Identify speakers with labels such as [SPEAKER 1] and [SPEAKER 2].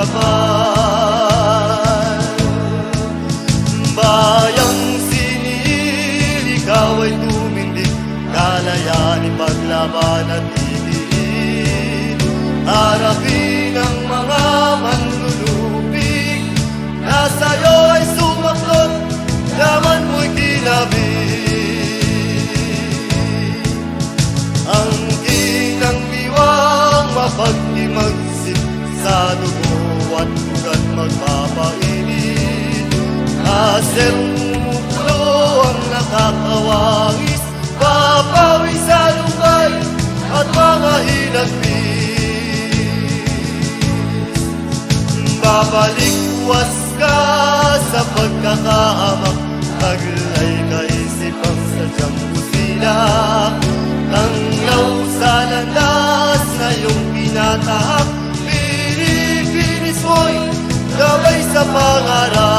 [SPEAKER 1] laban. Bayang sinil, ikaw ay tumindig, kalayaan ipaglaban at idiin. Harapin ang mga manlulupig, na sa'yo ay sumaklot, laman mo'y kinabig. Ang ginang diwang mapag-imagsik, sa dugo at ugat magpapainit. Asermulo ang nakakawangis, papawi sa lukay at mga hinagpis. Babalik ka sa pagkakahamak, taglay kaisip ang sadyang busina. Tanglaw sa landas na iyong pinatahak, pinipinis mo'y gabay sa pangarap.